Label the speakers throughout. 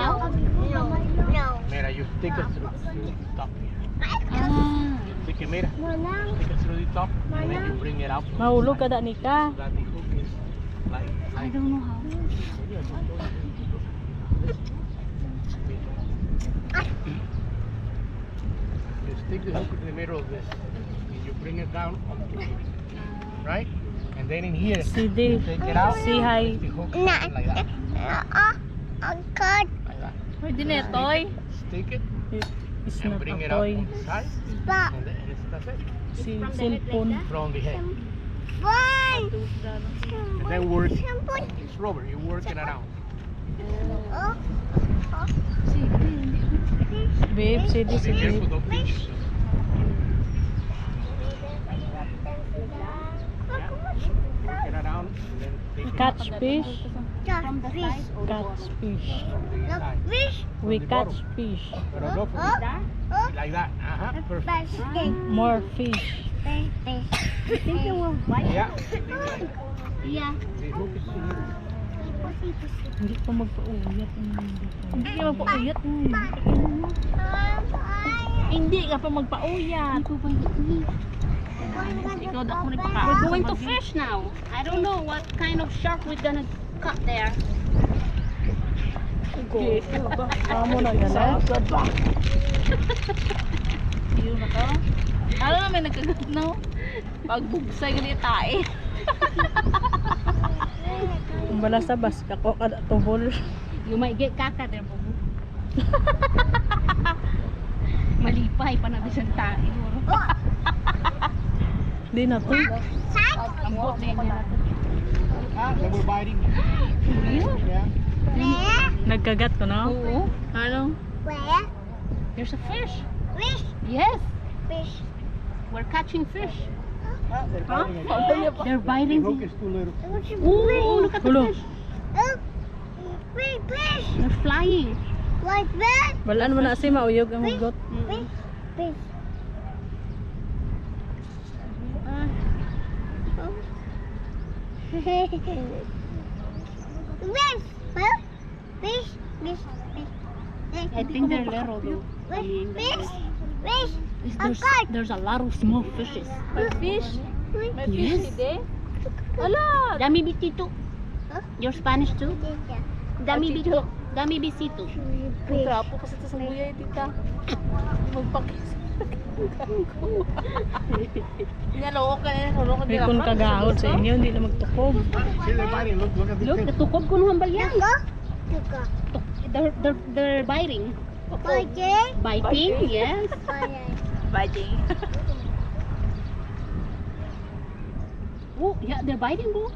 Speaker 1: how?
Speaker 2: Mira, you stick it through the top here.
Speaker 1: Ah.
Speaker 2: Stick it, mira. Stick it through the top, and then you bring it out.
Speaker 3: Mahulog ka da Nika.
Speaker 2: That the hook is like.
Speaker 1: I don't know how.
Speaker 2: You stick the hook in the middle of this, and you bring it down onto here, right? And then in here,
Speaker 3: CD.
Speaker 2: you take it out.
Speaker 3: Say hi.
Speaker 2: The hook like that. Like that.
Speaker 3: Pwede na toy.
Speaker 2: Stick it
Speaker 3: It's
Speaker 2: and
Speaker 3: not
Speaker 2: bring
Speaker 3: a
Speaker 2: it out
Speaker 3: toy.
Speaker 2: on the side, and then that's it.
Speaker 3: Si cellphone.
Speaker 2: From the head. And then work. It's rubber. You work it around.
Speaker 3: Babe, CD si
Speaker 2: Be careful,
Speaker 3: babe.
Speaker 2: don't pinch yourself. Work it around, and then take it
Speaker 3: Catch fish.
Speaker 1: From the side or the
Speaker 3: Catch
Speaker 1: bottom?
Speaker 3: fish.
Speaker 2: from the side.
Speaker 3: We catch fish.
Speaker 2: Pero no from the side. Like that. Perfect.
Speaker 3: More fish.
Speaker 1: You think it will bite?
Speaker 2: Yeah.
Speaker 1: Yeah.
Speaker 2: The hook is in here.
Speaker 3: Hindi pa magpauyat. Hindi ka magpauyat. Hindi ka pa magpauyat. Ikaw daw kung ipaka.
Speaker 1: We're going to fish now. I don't know what kind of shark we're gonna cut there.
Speaker 3: Amo na gano'n. Iyo na ka. Ano na may nagkagat no? Pagbugsay ganit tae. Bala sa bas kako kada tubol.
Speaker 1: You might get kaka there, Bobo. Malipay pa na bisan tayo.
Speaker 3: Di na to.
Speaker 1: Ang bot na yan.
Speaker 2: Ah, they were biting. Yeah.
Speaker 3: Nagkagat ko no?
Speaker 1: Oo.
Speaker 3: Ano?
Speaker 1: There's a fish. Yes. We're catching fish.
Speaker 2: Ah, they're biting again.
Speaker 1: They're
Speaker 2: The
Speaker 1: biting.
Speaker 2: hook is too little.
Speaker 1: Oh, look at the
Speaker 3: Hello.
Speaker 1: fish. They're flying.
Speaker 3: Balaan mo na si mauyog ang hugot.
Speaker 1: I think they're little though. There's a lot of small fishes.
Speaker 3: Fish?
Speaker 1: Yes.
Speaker 3: Ala!
Speaker 1: Dami bitito. You're Spanish too? Dami bito. Dami bisito.
Speaker 3: Trapo kasi ito sa buyay tita. Magpakis. Naloko ka na. Naloko
Speaker 4: May kung kagahod sa inyo, hindi na magtukob.
Speaker 2: See, they're biting. Look at the
Speaker 1: Look,
Speaker 2: fin.
Speaker 1: natukob ko nung hambal yan. They're biting. Biting, yes.
Speaker 3: Biting.
Speaker 1: Oh, yeah, they're biting, bro.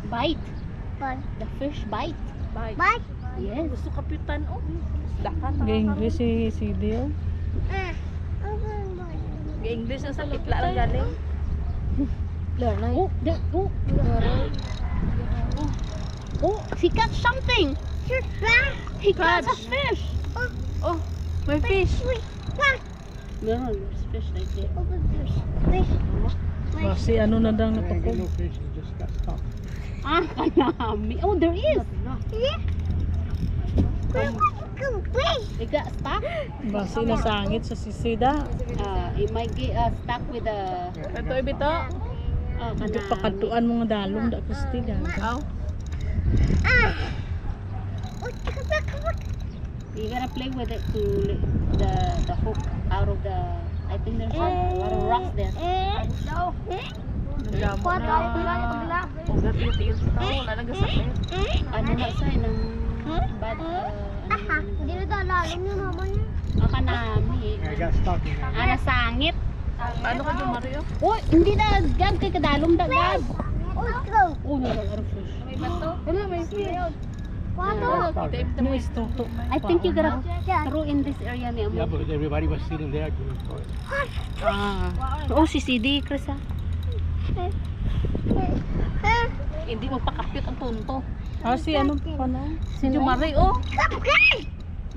Speaker 1: Bite. The fish bite. Yes.
Speaker 3: Gusto kapitan oh. Dakan.
Speaker 4: Ga-English si Dio.
Speaker 3: English ang sakit lang galing.
Speaker 1: Oh, oh, he caught something. He caught a fish.
Speaker 3: Oh, may fish.
Speaker 1: No, there's fish right there.
Speaker 4: Kasi ano na daw
Speaker 2: They ain't get
Speaker 4: natukob.
Speaker 2: no fish. They just got stuck.
Speaker 1: Ah, kanami. Oh, there is. It got stuck.
Speaker 4: Basi na sangit sa sisida.
Speaker 1: It might get stuck with the.
Speaker 3: Ito ibito.
Speaker 1: Oh,
Speaker 4: Hindi pa katuan mga dalom da Kristi
Speaker 3: Aw.
Speaker 1: You gotta play with it to let the hook out of the. I think there's a lot of rocks there.
Speaker 3: Damo na. Ugat yung tao. Wala nang gasakit.
Speaker 1: Ano na sa ng bad kanami.
Speaker 2: I got stuck in there.
Speaker 1: Nasangit.
Speaker 3: Paano ka dyan, Mario?
Speaker 1: Oh, hindi na gag kay kadalom da gag. Oh, no, a lot of fish.
Speaker 3: May bato? Wala, may fish. Kita
Speaker 4: No istoto.
Speaker 1: I think you gotta throw in this area niya
Speaker 2: Yeah,
Speaker 1: mo.
Speaker 2: but everybody was sitting there doing for it.
Speaker 1: Oh, si CD, Chris ah.
Speaker 3: Hindi magpakapit ang tunto.
Speaker 4: Si ano pa na?
Speaker 3: Si Mario, oh.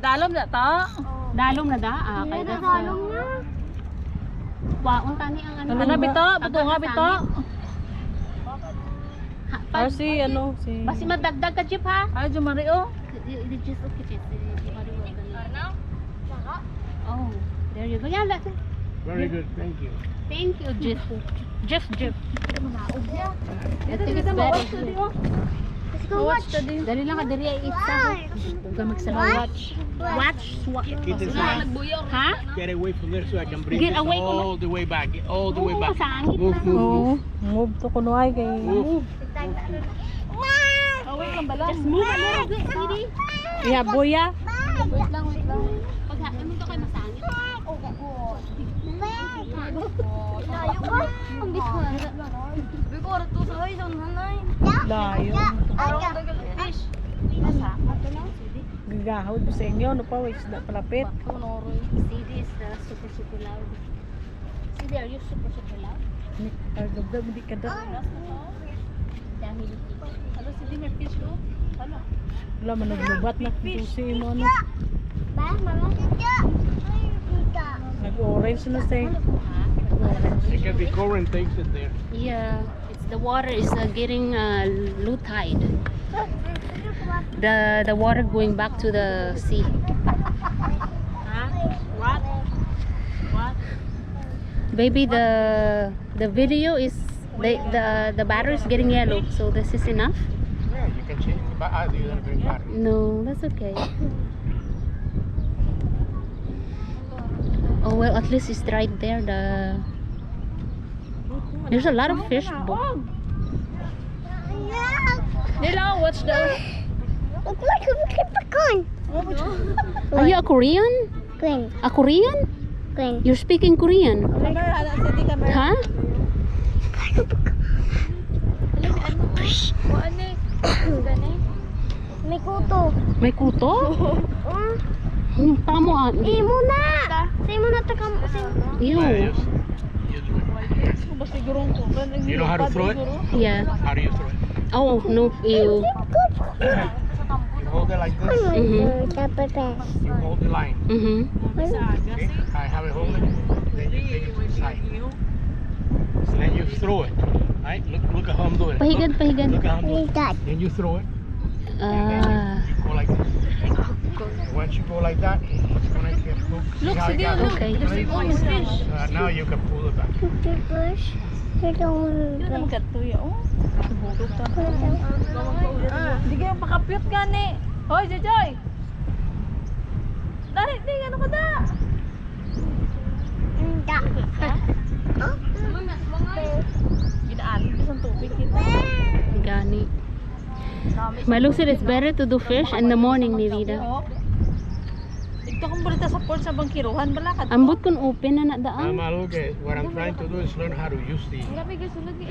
Speaker 3: Dalam na ta.
Speaker 1: Dalom na da. Kaya that's waon tani ang ano.
Speaker 3: Ano bito? Buto nga bito.
Speaker 4: Ah, si ano, si...
Speaker 1: Basi madagdag ka, Jeep, ha?
Speaker 3: Ay, Jumario.
Speaker 1: The just okay, Jeep. Oh, there you go. Yeah, let's...
Speaker 2: Very good, thank you.
Speaker 1: Thank you, Jeep. Jeff. I think it's
Speaker 3: Kita
Speaker 1: better.
Speaker 3: watch study mo.
Speaker 5: Let's go watch.
Speaker 1: Dali lang ka, dali ay itsa. Huwag ka magsama. Watch.
Speaker 2: Get this
Speaker 1: Watch.
Speaker 2: out.
Speaker 1: Ha?
Speaker 2: Get away from there so I can bring
Speaker 1: Get
Speaker 2: this
Speaker 1: away from
Speaker 2: all the way back. All the way
Speaker 1: Oo,
Speaker 2: back.
Speaker 1: masangit
Speaker 2: Move,
Speaker 1: na.
Speaker 2: move,
Speaker 4: Oo.
Speaker 2: move.
Speaker 4: Move to kunuay kay...
Speaker 2: Move.
Speaker 3: Away kang balang.
Speaker 1: Just move a little bit, sweetie.
Speaker 4: Yeah, boya.
Speaker 3: Wait lang.
Speaker 1: Pag ano to kayo masangit.
Speaker 4: Layo.
Speaker 3: Fish.
Speaker 4: Gagahod sa inyo, no pa, way isda palapit.
Speaker 1: See this, super loud. See there, you're super loud.
Speaker 4: Gagabdag, hindi ka daw.
Speaker 1: Dami ng fish.
Speaker 3: Ano si Dimmer fish ko? Ano?
Speaker 4: Wala man naglubat na kutusi mo, no? Nag-orange na siya.
Speaker 2: Because the current takes it there.
Speaker 1: Yeah, it's the water is getting low tide. The water going back to the sea.
Speaker 3: What? What?
Speaker 1: Baby, the video is the battery is getting yellow, so this is enough.
Speaker 2: Yeah, you can change the battery. You don't bring battery.
Speaker 1: No, that's okay. Oh well, at least it's right there. There's a lot of fish.
Speaker 3: Nila, watch the...
Speaker 1: Are you a Korean?
Speaker 5: Queen.
Speaker 1: A Korean?
Speaker 5: Queen.
Speaker 1: You're speaking Korean?
Speaker 3: Camera, ala sa di camera.
Speaker 1: Huh?
Speaker 3: Ano eh?
Speaker 5: May kuto.
Speaker 1: May kuto? Yung tamo ah.
Speaker 5: Imo na! Say mo na taka mo.
Speaker 1: Ew.
Speaker 2: Yeah, just use it.
Speaker 3: Basta sigurong ko.
Speaker 2: You know how to throw it?
Speaker 1: Yeah.
Speaker 2: How do you throw it?
Speaker 1: Oh, no. Ew.
Speaker 2: You hold it like this. You hold the line.
Speaker 1: Mm-hmm.
Speaker 2: Okay? I have it hold it. Then you take it to the side. So then you throw it. Right? Look at how I'm doing it.
Speaker 1: Pahigad, pahigad.
Speaker 2: Look at how I'm doing it. Then you throw it. And then
Speaker 1: Ah.
Speaker 2: you go like this. And once you go like that, it's gonna get hooked. See
Speaker 3: Look,
Speaker 2: how it
Speaker 3: sige,
Speaker 2: got
Speaker 3: look.
Speaker 2: hooked?
Speaker 1: Okay.
Speaker 3: There's almost fish.
Speaker 2: Now you can pull it back.
Speaker 3: Hindi naman katuya, oh. Hindi kayo pakapyot gani. Hoy, Jojoy! Dari, di, ano ka da? Ginaan, isang tubig kita.
Speaker 1: Gani. Malu said it's better to do fish in the morning, Nirida.
Speaker 3: Oh. Ito kung balita sa port sa bangkiruhan, balakad.
Speaker 1: Ambot kun open na daan.
Speaker 2: Okay, what I'm trying to do is learn how to use the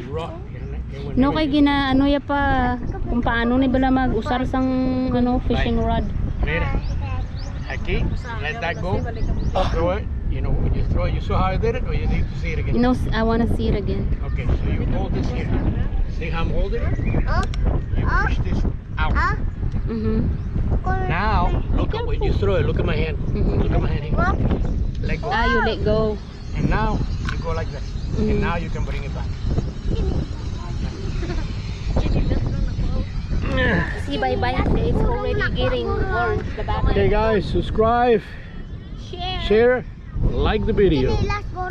Speaker 2: rod.
Speaker 1: No kay gina ano ya pa kung paano ni bala mag-usar sang ano fishing rod.
Speaker 2: Mira, aquí, let that go. Throw it. You know, when you throw it, you saw how I did it, or you need to see it again?
Speaker 1: No, I want to see it again.
Speaker 2: Okay, so you hold this here. See how I'm holding it? You push this out.
Speaker 1: Mhm.
Speaker 2: Now, look at when you throw it. Look at my hand. Look at my hand here. Let go.
Speaker 1: Ah, you let go.
Speaker 2: And now, you go like this. And now you can bring it back.
Speaker 1: See, bye-bye. It's already getting orange, the battery.
Speaker 2: Okay guys, subscribe, share, like the video.